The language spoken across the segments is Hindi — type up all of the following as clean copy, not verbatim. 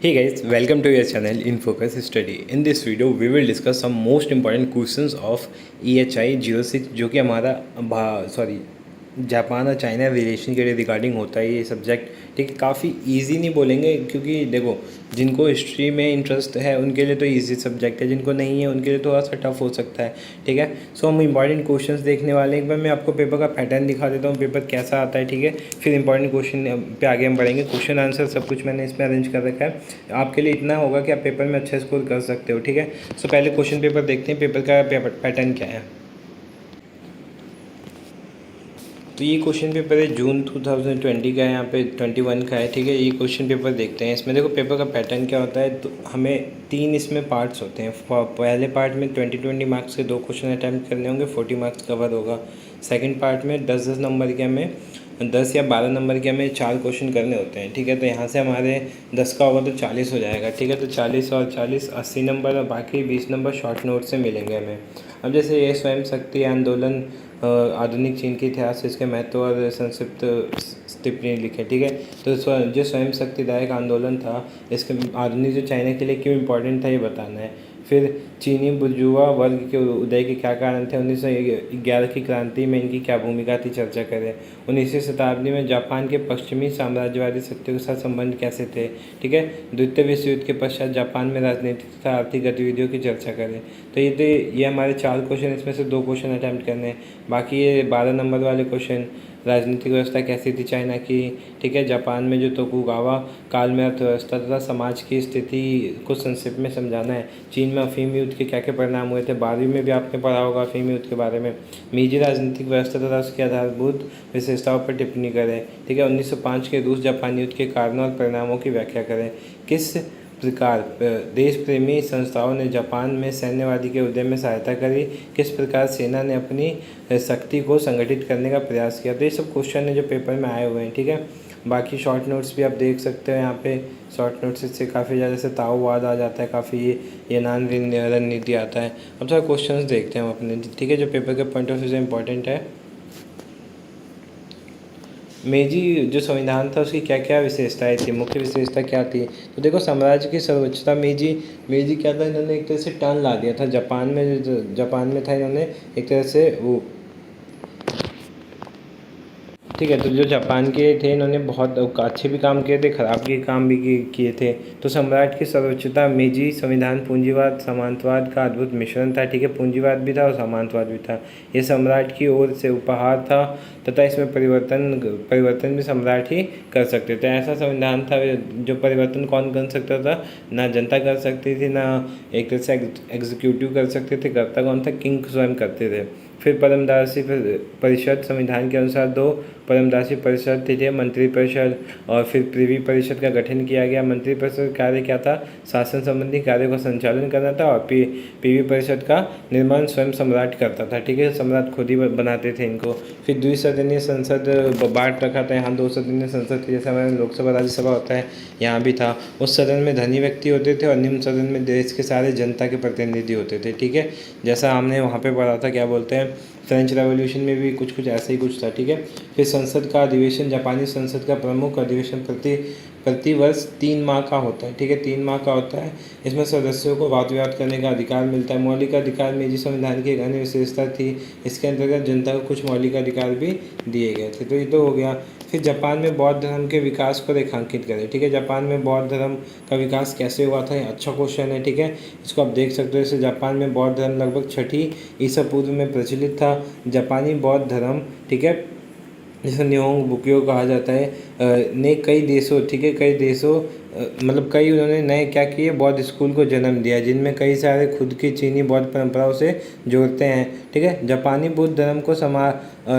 Hey guys, welcome to your channel In Focus Study. In this video, we will discuss some most important questions of EHI 06 जो कि हमारा जापान और चाइना रिलेशन के लिए रिगार्डिंग होता है ये सब्जेक्ट। ठीक है, काफ़ी इजी नहीं बोलेंगे क्योंकि देखो जिनको हिस्ट्री में इंटरेस्ट है उनके लिए तो इजी सब्जेक्ट है, जिनको नहीं है उनके लिए थोड़ा सा टफ हो सकता है। ठीक है, सो हम इंपॉर्टेंट क्वेश्चंस देखने वाले हैं। एक बार मैं आपको पेपर का पैटर्न दिखा देता हूँ, पेपर कैसा आता है। ठीक है, फिर इंपॉर्टेंट क्वेश्चन पे आगे हम बढ़ेंगे। क्वेश्चन आंसर सब कुछ मैंने इसमें अरेंज कर रखा है, आपके लिए इतना होगा कि आप पेपर में अच्छा स्कोर कर सकते हो। ठीक है, सो पहले क्वेश्चन पेपर देखते हैं, पेपर का पैटर्न क्या है। तो ये क्वेश्चन पेपर है जून 2020 का है, यहाँ पे 21 का है। ठीक है, ये क्वेश्चन पेपर देखते हैं। इसमें देखो पेपर का पैटर्न क्या होता है, तो हमें 3 इसमें पार्ट्स होते हैं। पहले पार्ट में 20 मार्क्स के 2 क्वेश्चन अटैम्प्ट करने होंगे, 40 मार्क्स कवर होगा। सेकंड पार्ट में 10-10 नंबर के हमें 10 या 12 नंबर के हमें 4 क्वेश्चन करने होते हैं। ठीक है, तो यहाँ से हमारे 10 का होगा तो 40 हो जाएगा। ठीक है, तो 40 और 40 80 नंबर और बाकी 20 नंबर शॉर्ट नोट से मिलेंगे हमें। अब जैसे ये स्वयं शक्ति आंदोलन आधुनिक चीन के इतिहास से इसके महत्व और संक्षिप्त टिप्पणी लिखे। ठीक है, तो जो स्वयं शक्तिदायक आंदोलन था इसके आधुनिक जो चाइना के लिए क्यों इम्पोर्टेंट था ये बताना है। फिर चीनी बुर्जुआ वर्ग के उदय के क्या कारण थे, 1911 की क्रांति में इनकी क्या भूमिका थी, चर्चा करें। 19वीं शताब्दी में जापान के पश्चिमी साम्राज्यवादी शक्तियों के साथ संबंध कैसे थे। ठीक है, द्वितीय विश्व युद्ध के पश्चात जापान में राजनीतिक तथा आर्थिक गतिविधियों की चर्चा करें। तो ये हमारे 4 क्वेश्चन, इसमें से 2 क्वेश्चन अटैम्प्ट करने हैं। बाकी ये 12 नंबर वाले क्वेश्चन, राजनीतिक व्यवस्था कैसी थी चाइना की। ठीक है, जापान में जो तोकुगावा काल में अर्थव्यवस्था तथा समाज की स्थिति को संक्षिप्त में समझाना है। चीन में अफीम युद्ध के क्या क्या परिणाम हुए थे, 12वीं में भी आपने पढ़ा होगा अफीम युद्ध के बारे में। मीजी राजनीतिक व्यवस्था तथा उसकी आधारभूत विशेषताओं पर टिप्पणी करें। ठीक है, 1905 के रूस जापान युद्ध के कारणों और परिणामों की व्याख्या करें। किस प्रकार देश प्रेमी संस्थाओं ने जापान में सैन्यवादी के उदय में सहायता करी, किस प्रकार सेना ने अपनी शक्ति को संगठित करने का प्रयास किया। तो ये सब क्वेश्चन है जो पेपर में आए हुए हैं। ठीक है, बाकी शॉर्ट नोट्स भी आप देख सकते हो यहाँ पे। शॉर्ट नोट्स इससे काफ़ी ज़्यादा, जैसे ताओवाद आ जाता है, काफ़ी ये नान रणनीति आता है। अब थोड़ा क्वेश्चंस देखते हैं हम अपने। ठीक है, जो पेपर के पॉइंट ऑफ व्यू से इम्पोर्टेंट है। मेजी जो संविधान था उसकी क्या क्या विशेषताएं थी, मुख्य विशेषता क्या थी। तो देखो साम्राज्य की सर्वोच्चता, मेजी क्या था, इन्होंने एक तरह से टर्न ला दिया था जापान में। जापान में था, इन्होंने एक तरह से वो, ठीक है, तो जो जापान के थे इन्होंने बहुत अच्छे भी काम किए थे, खराब भी काम भी किए थे। तो सम्राट की सर्वोच्चता, मेजी संविधान पूंजीवाद सामंतवाद का अद्भुत मिश्रण था। ठीक है, पूंजीवाद भी था और सामंतवाद भी था। ये सम्राट की ओर से उपहार था तथा इसमें परिवर्तन भी सम्राट ही कर सकते थे। ऐसा संविधान था जो परिवर्तन कौन कर सकता था, ना जनता कर सकती थी, ना एक तरह से एग्जीक्यूटिव कर सकते थे। करता कौन था, किंग स्वयं करते थे। फिर परमदासी परिषद, संविधान के अनुसार 2 परमदासी परिषद थे, मंत्री परिषद और फिर प्रीवी परिषद का गठन किया गया। मंत्री परिषद कार्य क्या था, शासन संबंधी कार्य का संचालन करना था और पीवी परिषद का निर्माण स्वयं सम्राट करता था। ठीक है, सम्राट खुद ही बनाते थे इनको। फिर द्विसदनीय संसद बांट रखा था, यहाँ 2 सदनीय संसद थी, जैसे हमारे लोकसभा राज्यसभा होता है यहाँ भी था। उस सदन में धनी व्यक्ति होते थे और निम्न सदन में देश के सारे जनता के प्रतिनिधि होते थे। ठीक है, जैसा हमने वहाँ पे पढ़ा था, क्या बोलते हैं, फ्रेंच रेवोल्यूशन में भी कुछ ऐसा ही कुछ था। ठीक है, फिर संसद का अधिवेशन, जापानी संसद का प्रमुख अधिवेशन प्रति वर्ष 3 माह का होता है। ठीक है, 3 माह का होता है। इसमें सदस्यों को वाद विवाद करने का अधिकार मिलता है। मौलिक अधिकार मेजी संविधान की एक अन्य विशेषता थी, इसके अंतर्गत जनता को कुछ मौलिक अधिकार भी दिए गए थे। तो ये तो हो गया। फिर जापान में बौद्ध धर्म के विकास को रेखांकित करें। ठीक है, जापान में बौद्ध धर्म का विकास कैसे हुआ था, ये अच्छा क्वेश्चन है। ठीक है, इसको आप देख सकते हो। जैसे जापान में बौद्ध धर्म लगभग 6वीं ईसा पूर्व में प्रचलित था। जापानी बौद्ध धर्म, ठीक है, जिसे निहोंग बुक्यो कहा जाता है, ने कई देशों, ठीक है, कई देशों मतलब कई उन्होंने नए क्या किए, बौद्ध स्कूल को जन्म दिया, जिनमें कई सारे खुद की चीनी बौद्ध परंपराओं से जोड़ते हैं। ठीक है, जापानी बुद्ध धर्म को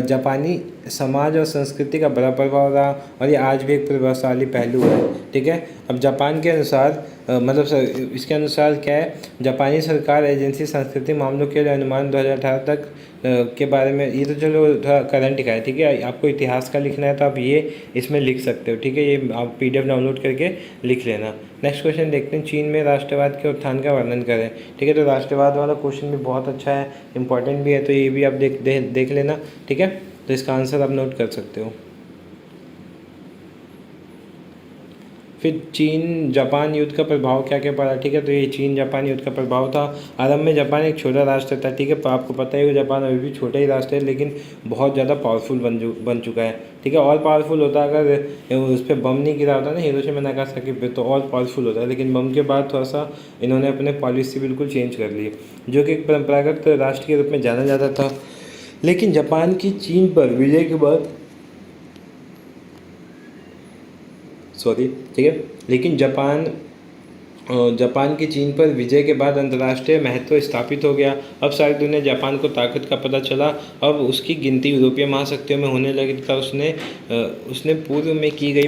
जापानी समाज और संस्कृति का बड़ा प्रभाव रहा और ये आज भी एक प्रभावशाली पहलू है। ठीक है, अब जापान के अनुसार इसके अनुसार क्या है, जापानी सरकार एजेंसी सांस्कृतिक मामलों के लिए अनुमान 2018 तक के बारे में, ये तो चलो थोड़ा करंट का है। ठीक है, आपको इतिहास का लिखना है तो आप ये इसमें लिख सकते हो। ठीक है, ये आप PDF डाउनलोड करके लिख लेना। नेक्स्ट क्वेश्चन देखते हैं, चीन में राष्ट्रवाद के उत्थान का वर्णन करें। ठीक है, तो राष्ट्रवाद वाला क्वेश्चन भी बहुत अच्छा है, इंपॉर्टेंट भी है, तो ये भी आप देख लेना। ठीक है, तो इसका आंसर आप नोट कर सकते हो। फिर चीन जापान युद्ध का प्रभाव क्या क्या पड़ा, ठीक है। तो ये चीन जापान युद्ध का प्रभाव था। आरंभ में जापान एक छोटा राष्ट्र था, ठीक है। पर आपको पता ही है जापान अभी भी छोटा ही राष्ट्र है, लेकिन बहुत ज़्यादा पावरफुल बन चुका है, ठीक है। और पावरफुल होता अगर उस पर बम नहीं गिरा होता ना हिरोशिमा नागासाकी पे, तो और पावरफुल होता है। लेकिन बम के बाद थोड़ा सा इन्होंने अपने पॉलिसी बिल्कुल चेंज कर ली, जो कि एक परंपरागत राष्ट्र के रूप में जाना जाता था। लेकिन जापान की चीन पर विजय के बाद ठीक है। लेकिन जापान की चीन पर विजय के बाद अंतर्राष्ट्रीय महत्व स्थापित हो गया। अब सारी दुनिया जापान को ताकत का पता चला। अब उसकी गिनती यूरोपीय महाशक्तियों में होने लगी तथा उसने पूर्व में की गई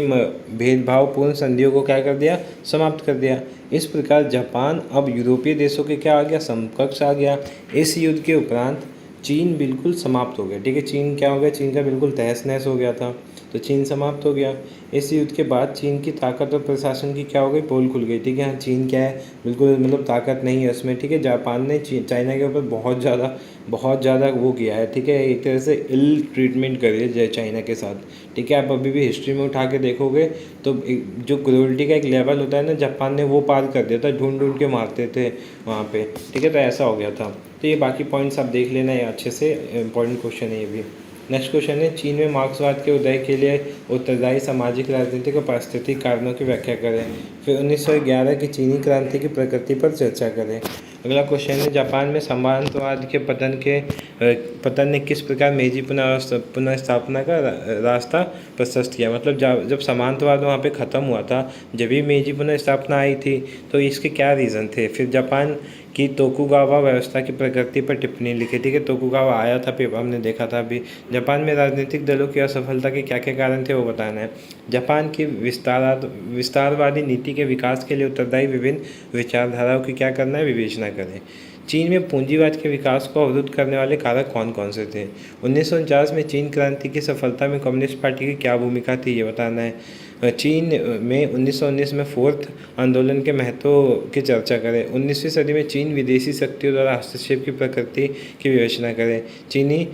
भेदभावपूर्ण संधियों को क्या कर दिया, समाप्त कर दिया। इस प्रकार जापान अब यूरोपीय देशों के क्या आ गया, समकक्ष आ गया। इस युद्ध के उपरांत चीन बिल्कुल समाप्त हो गया, ठीक है। चीन क्या हो गया, चीन का बिल्कुल तहस नहस हो गया था, तो चीन समाप्त हो गया। इस युद्ध के बाद चीन की ताकत और प्रशासन की क्या हो गई, पोल खुल गई, ठीक है। हाँ, चीन क्या है, बिल्कुल मतलब ताकत नहीं है उसमें, ठीक है। जापान ने चाइना के ऊपर बहुत ज़्यादा वो किया है, ठीक है। एक तरह से इल ट्रीटमेंट करी है चाइना के साथ, ठीक है। आप अभी भी हिस्ट्री में उठा के देखोगे तो जो क्रूरल्टी का एक लेवल होता है ना, जापान ने वो पार कर दिया था, ढूंढ ढूंढ के मारते थे वहाँ पे, ठीक है। तो ऐसा हो गया था। तो ये बाकी पॉइंट्स आप देख लेना, ये अच्छे से इंपॉर्टेंट क्वेश्चन है ये भी। नेक्स्ट क्वेश्चन है, चीन में मार्क्सवाद के उदय के लिए उत्तरदायी सामाजिक, राजनीतिक और पारिस्थितिक कारणों की व्याख्या करें। फिर 1911 की चीनी क्रांति की प्रकृति पर चर्चा करें। अगला क्वेश्चन है, जापान में सामंतवाद के पतन ने किस प्रकार मेजी पुनर्स्थापना का रास्ता प्रशस्त किया। मतलब जब सामंतवाद वहाँ पे ख़त्म हुआ था, जब भी मेजी पुनर्स्थापना आई थी, तो इसके क्या रीज़न थे। फिर जापान की तोकुगावा व्यवस्था की प्रकृति पर टिप्पणी लिखी, ठीक है। तोकुगावा आया था पेपर, हमने देखा था अभी। जापान में राजनीतिक दलों की असफलता के क्या क्या कारण थे वो बताना है। जापान की विस्तारवादी नीति के विकास के लिए उत्तरदायी विभिन्न विचारधाराओं की क्या करना है, विवेचना करें। चीन में पूंजीवाद के विकास को अवरुद्ध करने वाले कारक कौन कौन से थे। 1949 में चीन क्रांति की सफलता में कम्युनिस्ट पार्टी की क्या भूमिका थी, ये बताना है। चीन में 1919 में फोर्थ आंदोलन के महत्व की चर्चा करें। 19वीं सदी में चीन विदेशी शक्तियों द्वारा हस्तक्षेप की प्रकृति की विवेचना करें। चीनी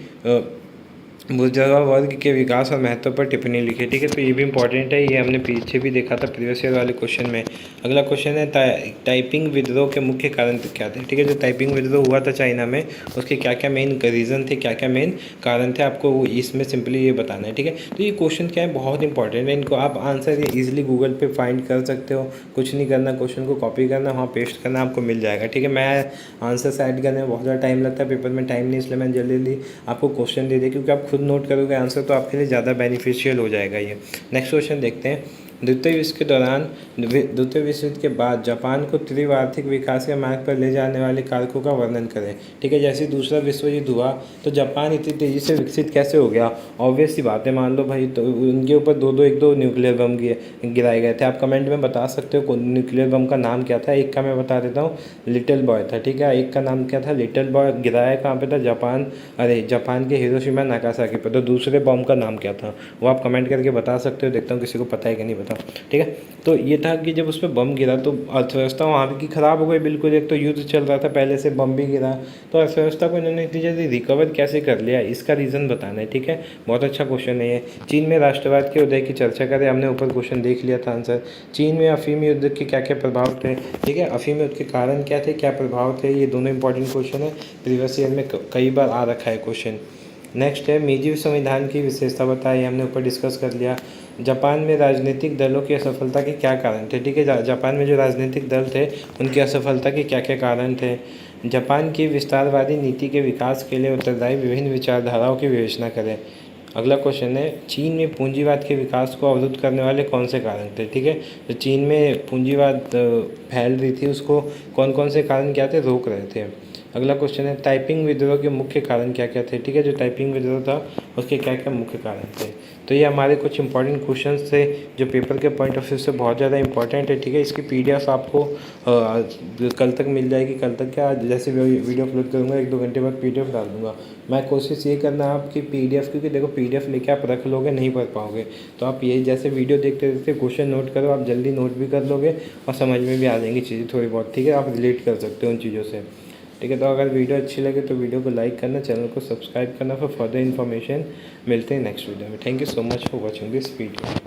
बुर्जुआ वर्ग के विकास और महत्व पर टिप्पणी लिखी, ठीक है। तो ये भी इंपॉर्टेंट है, ये हमने पीछे भी देखा था प्रीवियस ईयर वाले क्वेश्चन में। अगला क्वेश्चन है, टाइपिंग विद्रोह के मुख्य कारण क्या थे, ठीक है। जो टाइपिंग विद्रोह हुआ था चाइना में, उसके क्या क्या मेन रीज़न थे, क्या क्या मेन कारण थे, आपको इसमें सिंपली ये बताना है, ठीक है। तो ये क्वेश्चन क्या है, बहुत इंपॉर्टेंट है। इनको आप आंसर ईजिली गूगल पर फाइंड कर सकते हो। कुछ नहीं करना, क्वेश्चन को कॉपी करना, वहाँ पेस्ट करना, आपको मिल जाएगा, ठीक है। मैं आंसर ऐड करने में बहुत ज़्यादा टाइम लगता है, पेपर में टाइम नहीं, इसलिए मैं जल्दी आपको क्वेश्चन दे दिया, क्योंकि आप खुद नोट करोगे आंसर तो आपके लिए ज़्यादा बेनिफिशियल हो जाएगा ये। नेक्स्ट क्वेश्चन देखते हैं, द्वितीय विश्व युद्ध के बाद जापान को तीव्र आर्थिक विकास के मार्ग पर ले जाने वाले कारकों का वर्णन करें, ठीक है। जैसे दूसरा विश्व युद्ध हुआ तो जापान इतनी तेज़ी से विकसित कैसे हो गया। ऑब्वियस सी बात है, मान लो भाई, तो उनके ऊपर एक दो न्यूक्लियर बम गिराए गए थे। आप कमेंट में बता सकते हो न्यूक्लियर बम का नाम क्या था। एक का मैं बता देता हूँ, लिटिल बॉय था, ठीक है। एक का नाम क्या था, लिटिल बॉय। गिराया कहाँ पे था, जापान के हिरोशिमा नागासाकी पर। तो दूसरे बम का नाम क्या था, वो आप कमेंट करके बता सकते हो। देखता हूँ किसी को पता है कि नहीं पता, ठीक है। तो ये था कि जब उस पर बम गिरा तो अर्थव्यवस्था वहाँ की ख़राब हो गई बिल्कुल। एक तो युद्ध चल रहा था पहले से, बम भी गिरा, तो अर्थव्यवस्था को इन्होंने इतनी जल्दी रिकवर कैसे कर लिया, इसका रीज़न बताना है, ठीक है। बहुत अच्छा क्वेश्चन है ये। चीन में राष्ट्रवाद के उदय की चर्चा करें, हमने ऊपर क्वेश्चन देख लिया था आंसर। चीन में अफीम युद्ध के क्या क्या प्रभाव थे, ठीक है। अफीम युद्ध के कारण क्या थे, क्या प्रभाव थे, ये दोनों इंपॉर्टेंट क्वेश्चन है, प्रीवियस ईयर में कई बार आ रखा है क्वेश्चन। नेक्स्ट है, मीजी संविधान की विशेषता बताई, हमने ऊपर डिस्कस कर लिया। जापान में राजनीतिक दलों की असफलता के क्या कारण थे, ठीक है। जापान में जो राजनीतिक दल थे उनकी असफलता के क्या क्या कारण थे। जापान की विस्तारवादी नीति के विकास के लिए उत्तरदायी विभिन्न विचारधाराओं की विवेचना करें। अगला क्वेश्चन है, चीन में पूंजीवाद के विकास को अवरुद्ध करने वाले कौन से कारण थे, ठीक है। तो चीन में पूंजीवाद फैल रही थी, उसको कौन कौन से कारण क्या थे, रोक रहे थे। अगला क्वेश्चन है, टाइपिंग विद्रोह के मुख्य कारण क्या क्या थे, ठीक है। जो टाइपिंग विद्रोह था उसके क्या क्या मुख्य कारण थे। तो ये हमारे कुछ इंपॉर्टेंट क्वेश्चंस थे जो पेपर के पॉइंट ऑफ व्यू से बहुत ज़्यादा इंपॉर्टेंट है, ठीक है। इसकी पीडीएफ आपको कल तक मिल जाएगी। कल तक क्या, जैसे वीडियो अपलोड करूँगा 1-2 घंटे बाद पीडीएफ डाल दूँगा। मैं कोशिश ये करना आपकी पीडीएफ, क्योंकि देखो पीडीएफ लेके आप रख लोगे नहीं पढ़ पाओगे, तो आप ये जैसे वीडियो देखते देखते क्वेश्चन नोट करो, आप जल्दी नोट भी कर लोगे और समझ में भी आ जाएंगी चीज़ें थोड़ी बहुत, ठीक है। आप रिलेट कर सकते हो उन चीज़ों से, ठीक है। तो अगर वीडियो अच्छी लगे तो वीडियो को लाइक करना, चैनल को सब्सक्राइब करना फॉर फर्दर इन्फॉर्मेशन। मिलते हैं नेक्स्ट वीडियो में। Thank you so much for watching this video.